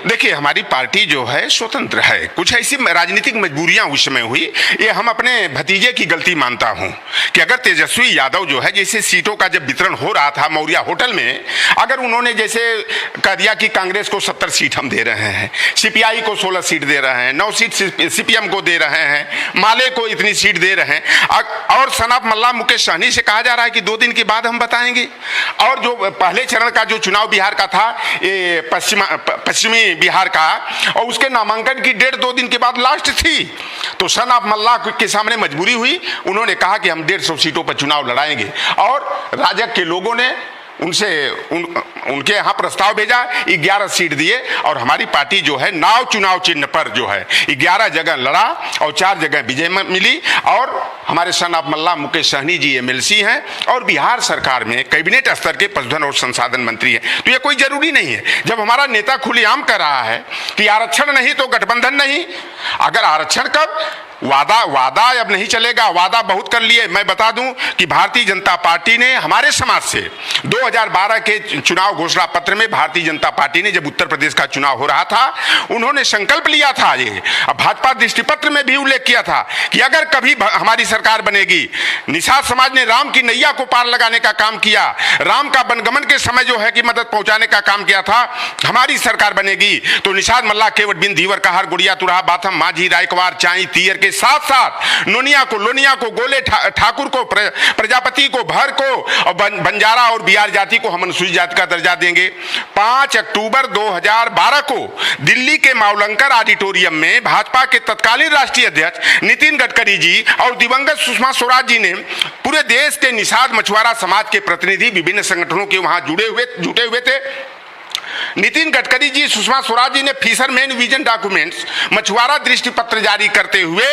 देखिए, हमारी पार्टी जो है स्वतंत्र है। कुछ ऐसी राजनीतिक मजबूरियां उस समय हुई, ये हम अपने भतीजे की गलती मानता हूं कि अगर तेजस्वी यादव जो है, जैसे सीटों का जब वितरण हो रहा था मौर्य होटल में, अगर उन्होंने जैसे कह दिया कि कांग्रेस को 70 सीट हम दे रहे हैं, सीपीआई को 16 सीट दे रहे हैं, 9 सीट सीपीएम को दे रहे हैं, माले को इतनी सीट दे रहे हैं, और सनाफ मल्ला मुकेश सहनी से कहा जा रहा है कि 2 दिन के बाद हम बताएंगे। और जो पहले चरण का जो चुनाव बिहार का था, ये पश्चिमी बिहार का, और उसके नामांकन की डेट 2 दिन के बाद लास्ट थी। तो सनाफ मल्ला के सामने मजबूरी हुई, उन्होंने कहा कि हम 150 सीटों पर चुनाव लड़ाएंगे, और राजग के लोगों ने उनके यहाँ प्रस्ताव भेजा, 11 सीट दिए, और हमारी पार्टी जो है नाव चुनाव चिन्ह पर जो है 11 जगह लड़ा और 4 जगह विजय मिली। और हमारे सनाफ मल्ला मुकेश सहनी जी एमएलसी हैं और बिहार सरकार में कैबिनेट स्तर के पशुधन और संसाधन मंत्री हैं। तो ये कोई जरूरी नहीं है। जब हमारा नेता खुलेआम कह रहा है कि आरक्षण नहीं तो गठबंधन नहीं, अगर आरक्षण कब, वादा अब नहीं चलेगा, वादा बहुत कर लिए। मैं बता दूं कि भारतीय जनता पार्टी ने हमारे समाज से 2012 के चुनाव घोषणा पत्र में, भारतीय जनता पार्टी ने जब उत्तर प्रदेश का चुनाव हो रहा था, उन्होंने संकल्प लिया था, ये भाजपा दृष्टिपत्र में भी उल्लेख किया था कि अगर कभी हमारी सरकार बनेगी, निषाद समाज ने राम की नैया को पार लगाने का काम किया, राम का वनगमन के समय जो है कि मदद पहुंचाने का काम किया था, हमारी सरकार बनेगी तो निषाद मल्ला केवट बिन धीवर कहार गुड़िया तुरहा बाथम माझी रायकवार चाई तीयर के साथ साथ लोनिया को गोले ठाकुर को प्रजापति को भर को और बंजारा और बिहार जाति को हम अनुसूचित जाति का दर्जा देंगे। 5 अक्टूबर 2012 को दिल्ली के मावलंकर ऑडिटोरियम में भाजपा के तत्कालीन राष्ट्रीय अध्यक्ष नितिन गडकरी जी और दिवंगत सुषमा स्वराज जी ने पूरे देश के निषाद मछुआरा समाज के प्रतिनिधि विभिन्न संगठनों के वहां जुटे हुए थे। नितिन गडकरी जी, सुषमा स्वराज जी ने फिशरमैन विजन डॉक्यूमेंट्स मछुआरा दृष्टि पत्र जारी करते हुए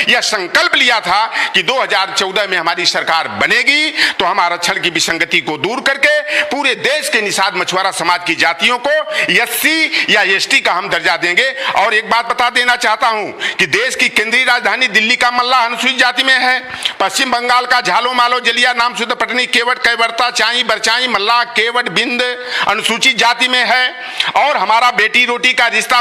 यह संकल्प लिया था कि 2014 में हमारी सरकार बनेगी तो हम आरक्षण की विसंगति को दूर करके पूरे देश के निषाद मछुआरा समाज की जातियों को एससी या एसटी का हम दर्जा देंगे। और एक बात बता देना चाहता हूं कि देश की केंद्रीय राजधानी दिल्ली का मल्ला अनुसूचित जाति में है, पश्चिम बंगाल का झालो मालो जलिया नाम शुद्ध पटनी केवट कैवर्ता चाई बरचाई मल्ला केवट बिंद अनुसूचित जाति में है। और हमारा बेटी रोटी का रिश्ता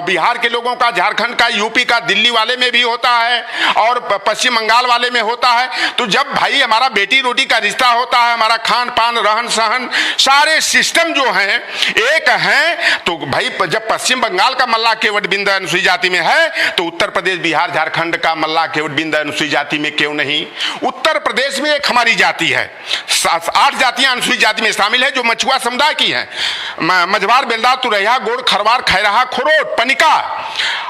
बिहार के लोगों का, झारखंड का, यूपी का, दिल्ली वाले में भी होता है और पश्चिम बंगाल वाले में होता है। तो जब भाई हमारा बेटी रोटी का रिश्ता होता है, हमारा खान पान रहन सहन सारे सिस्टम जो हैं एक हैं, तो भाई जब पश्चिम बंगाल का मल्ला केवट बिंद अनुसूचित जाति में है तो उत्तर प्रदेश बिहार झारखंड का मल्ला केवट बिंद अनुसूचित जाति में क्यों नहीं? उत्तर प्रदेश में एक हमारी जाति है, 8 जातियां अनुसूचित जाति में शामिल है जो मछुआ समुदाय की है, मझवार बेलदार तुरैया गोड़ खरवार खैराहा खोरोट पनिका।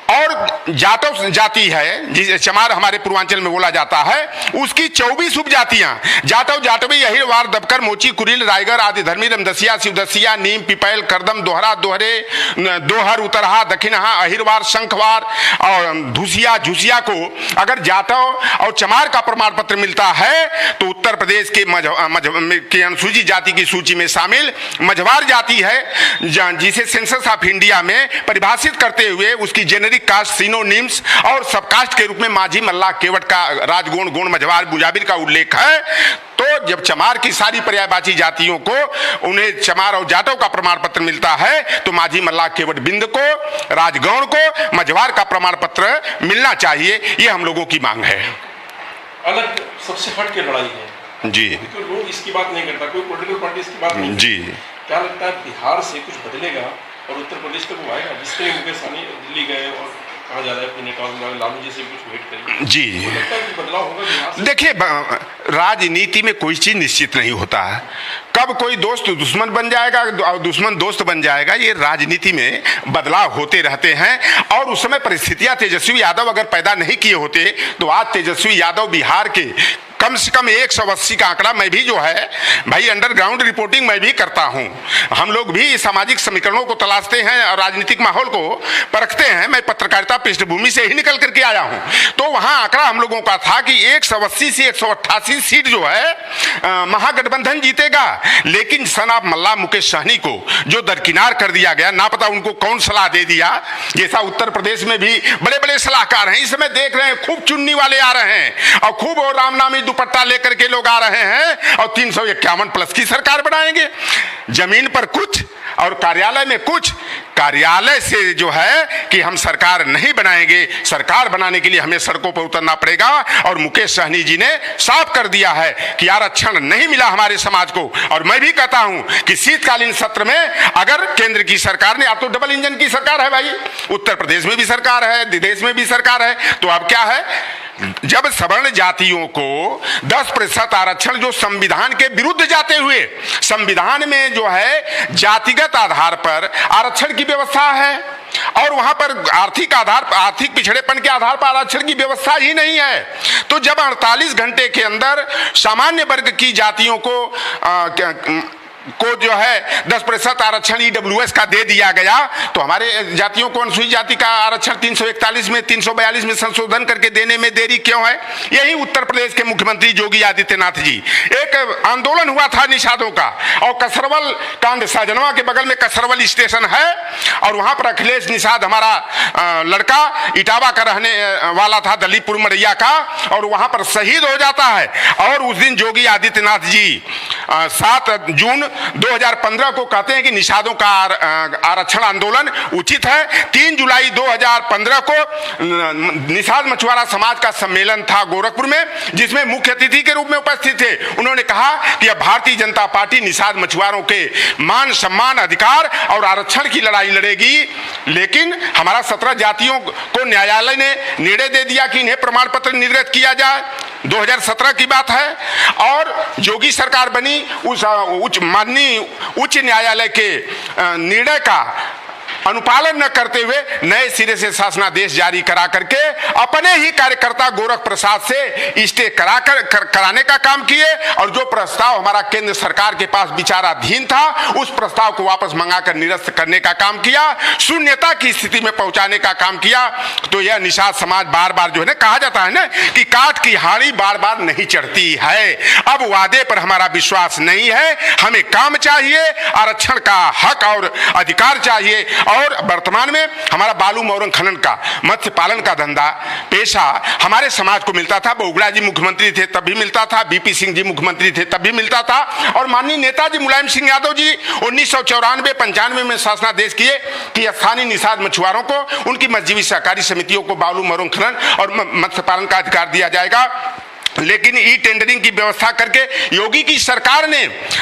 और जाटव जाति है जिसे चमार हमारे पूर्वांचल में बोला जाता है, उसकी 24 उपजातियां जाटव जाटवी अहिरवार दबकर मोची कुरिल रायगर आदि धर्मी रमदसिया शिवदसिया नीम पिपैल करदम दोहरा दोहरे दोहर उतरहा दक्षिणहा अहिरवार शंखवार और धुसिया झुसिया को अगर जाटव और चमार का प्रमाण पत्र मिलता है तो उत्तर प्रदेश के अनुसूचित जाति की सूची में शामिल मझवार जाति है, जिसे सेंसस ऑफ इंडिया में परिभाषित करते हुए उसकी जेनेरिक कास्ट सिनोनिम्स और सबकास्ट के रूप में माझी मल्ला केवट का राजगोण गोण मझवार बुजाबिर का उल्लेख है। तो जब चमार की सारी पर्यायवाची जातियों को उन्हें चमार और जाटव का प्रमाण पत्र मिलता है तो माझी मल्ला केवट बिंद को, राजगौण को मझवार का प्रमाण पत्र मिलना चाहिए, ये हम लोगों की मांग है। अलग सबसे हट के लड़ाई है जी, तो लोग इसकी बात नहीं करता, कोई पॉलिटिकल पार्टी इसकी बात नहीं जी। क्या लगता है बिहार से कुछ बदलेगा और उत्तर प्रदेश तक वो आएगा? जिससे मुकेश सहनी दिल्ली गए और कहा जा रहा है अपने नेताओं में लालू जी से कुछ भेंट करेंगे जी। तो लगता है कि बदलाव होगा बिहार से? देखिए, राजनीति में कोई चीज निश्चित नहीं होता है, कब कोई दोस्त दुश्मन बन जाएगा और दुश्मन दोस्त बन जाएगा, ये राजनीति में बदलाव होते रहते हैं। और उस समय परिस्थितियां तेजस्वी यादव अगर पैदा नहीं किए होते तो आज तेजस्वी यादव बिहार के कम से कम 180 का आंकड़ा, मैं भी जो है भाई अंडरग्राउंड रिपोर्टिंग मैं भी करता हूं, हम लोग भी सामाजिक समीकरणों को तलाशते हैं और राजनीतिक माहौल को परखते हैं। मैं पत्रकारिता पृष्ठभूमि से ही निकल करके आया हूं, तो वहां आंकड़ा हम लोगों का था कि 180 से 188 सीट जो है महागठबंधन जीतेगा। लेकिन सनाफ मल्ला मुकेश सहनी को जो दरकिनार कर दिया गया, ना पता उनको कौन सलाह दे दिया। जैसा उत्तर प्रदेश में भी बड़े बड़े सलाहकार हैं, इस समय देख रहे हैं खूब चुन्नी वाले आ रहे हैं और खूब और रामनामी दुपट्टा लेकर के लोग आ रहे हैं और 351 प्लस की सरकार बनाएंगे। जमीन पर कुछ और कार्यालय में कुछ, कार्यालय से जो है कि हम सरकार नहीं बनाएंगे, सरकार बनाने के लिए हमें सड़कों पर उतरना पड़ेगा। और मुकेश सहनी जी ने साफ कर दिया है कि आरक्षण नहीं मिला हमारे समाज को। और मैं भी कहता हूं कि शीतकालीन सत्र में अगर केंद्र की सरकार ने, अब तो डबल इंजन की सरकार है भाई, उत्तर प्रदेश में भी सरकार है, विदेश में भी सरकार है, तो अब क्या है, जब सवर्ण जातियों को 10% आरक्षण जो संविधान के विरुद्ध जाते हुए, संविधान में जो है जातिगत आधार पर आरक्षण की व्यवस्था है और वहां पर आर्थिक आधार, आर्थिक पिछड़ेपन के आधार पर आरक्षण की व्यवस्था ही नहीं है, तो जब 48 घंटे के अंदर सामान्य वर्ग की जातियों को जो है 10% आरक्षण ईडब्ल्यूएस का दे दिया गया, तो हमारे जातियों को अनुसूचित जाति का आरक्षण 341 में 342 में संशोधन करके देने में देरी क्यों है? यही उत्तर प्रदेश के मुख्यमंत्री योगी आदित्यनाथ जी, एक आंदोलन हुआ था निषादों का, और कसरवल कांड, सहजनवा के बगल में कसरवल स्टेशन है और वहां पर अखिलेश निषाद हमारा लड़का इटावा का रहने वाला था, दलीपुर मरैया का, और वहां पर शहीद हो जाता है। और उस दिन योगी आदित्यनाथ जी 7 जून 2015 को कहते हैं कि निषादों का आरक्षण आंदोलन उचित है। 3 जुलाई 2015 को निषाद मछुआरा समाज का सम्मेलन था गोरखपुर में, जिसमें मुख्य अतिथि के रूप में उपस्थित थे। उन्होंने कहा कि अब भारतीय जनता पार्टी निषाद मछुआरों के मान सम्मान, अधिकार और आरक्षण की लड़ाई लड़ेगी। लेकिन हमारा 17 जातियों को न्यायालय ने निर्णय दे दिया कि इन्हें प्रमाण पत्र निर्गत किया जाए, 2017 की बात है। और योगी सरकार बनी, उस माननीय उच्च न्यायालय के निर्णय का अनुपालन न करते हुए नए सिरे से शासनादेश जारी करा करके अपने ही कार्यकर्ता गोरख प्रसाद से स्टे कराने का काम किए, और जो प्रस्ताव हमारा केंद्र सरकार के पास विचाराधीन था उस प्रस्ताव को वापस मंगाकर निरस्त करने का काम किया, शून्यता की स्थिति में पहुंचाने का काम किया। तो यह निषाद समाज बार बार जो है ना, कहा जाता है ना कि काठ की हाड़ी बार बार नहीं चढ़ती है। अब वादे पर हमारा विश्वास नहीं है, हमें काम चाहिए, आरक्षण का हक और अधिकार चाहिए। और वर्तमान में हमारा बालू मोरंग खनन का, मत्स्य पालन का धंधा पेशा हमारे समाज को मिलता था। बोगड़ा जी मुख्यमंत्री थे तब भी मिलता था, बीपी सिंह जी मुख्यमंत्री थे तब भी मिलता था, और माननीय नेताजी मुलायम सिंह यादव जी 1994-95 में शासनादेश किए कि स्थानीय निषाद मछुआरों को उनकी मजदूरी सहकारी समितियों को बालू मोरंग खनन और मत्स्य पालन का अधिकार दिया जाएगा। लेकिन ई टेंडरिंग की व्यवस्था करके योगी की सरकार ने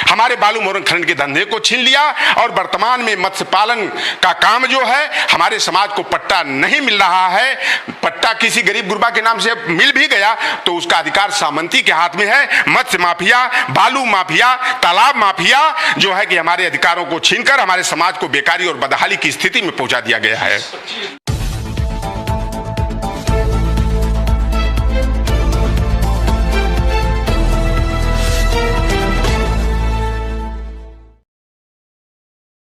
हमारे बालू मोरंग खनन के धंधे को छीन लिया, और वर्तमान में मत्स्य पालन का काम जो है हमारे समाज को पट्टा नहीं मिल रहा है। पट्टा किसी गरीब गुरबा के नाम से मिल भी गया तो उसका अधिकार सामंती के हाथ में है। मत्स्य माफिया, बालू माफिया, तालाब माफिया जो है कि हमारे अधिकारों को छीनकर हमारे समाज को बेकारी और बदहाली की स्थिति में पहुंचा दिया गया है।